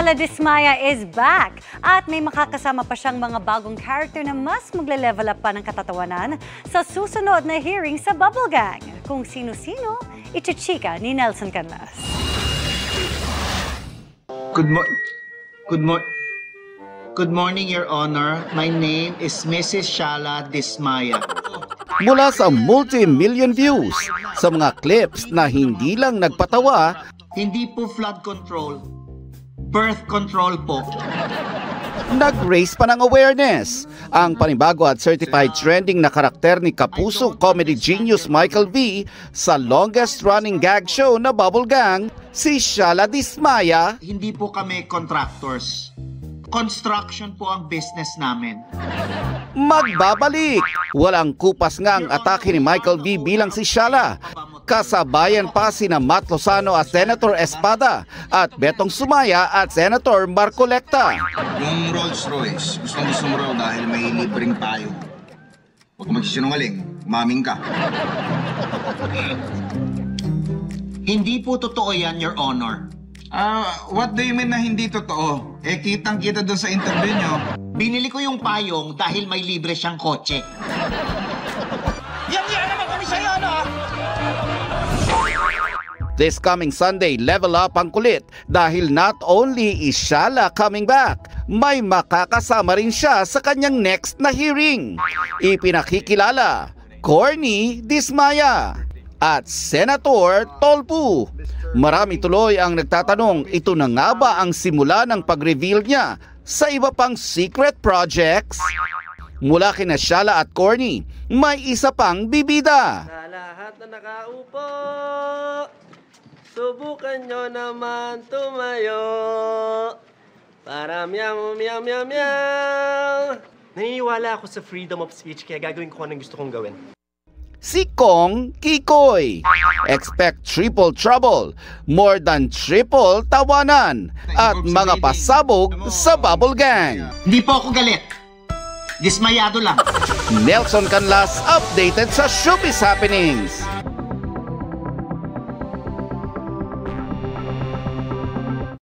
Shala Dismaya is back at may makakasama pa siyang mga bagong character na mas magle-level up pa ng katatawanan sa susunod na hearing sa Bubble Gang. Kung sino-sino, ichichika ni Nelson Canlas. Good morning, Your Honor. My name is Mrs. Shala Dismaya. Mula sa multi-million views sa mga clips na hindi lang nagpatawa, Hindi po flood control, birth control po. nag-raise pa ng awareness ang panibago at certified trending na karakter ni Kapuso comedy genius Michael V sa longest running gag show na Bubble Gang, si Shala Dismaya. Hindi po kami contractors. Construction po ang business namin. Magbabalik. Walang kupas nga ang atake ni Michael V bilang si Shala. Kasabayan pa sina Matt Lozano at Senator Espada at Betong Sumaya at Senator Marcolecta. Yung Rolls Royce, gusto mo raw dahil may libreng tayo. Huwag magsisinungaling, maming ka. Hindi po totoo yan, Your Honor. What do you mean na hindi totoo? Kitang-kita doon sa interview nyo. Binili ko yung payong dahil may libre siyang kotse. Yan naman kami sa'yo, no? This coming Sunday, level up ang kulit dahil not only is Shala coming back, may makakasama rin siya sa kanyang next na hearing. Ipinakikilala, Corny Dismaya at Senator Tolpo. Marami tuloy ang nagtatanong, ito na nga ba ang simula ng pag-reveal niya sa iba pang secret projects? Mula kina Shala at Corny, may isa pang bibida. Sa lahat na nakaupo, subukan nyo naman tumayo para meow meow meow meow. Naniniwala ako sa freedom of speech kaya gagawin ko anong gusto kong gawin. Si Kong Kikoy. Expect triple trouble, more than triple tawanan, at mga pasabog sa Bubble Gang. Hindi po ako galit. Dismayado lang. Nelson Canlas, updated sa Showbiz Happenings.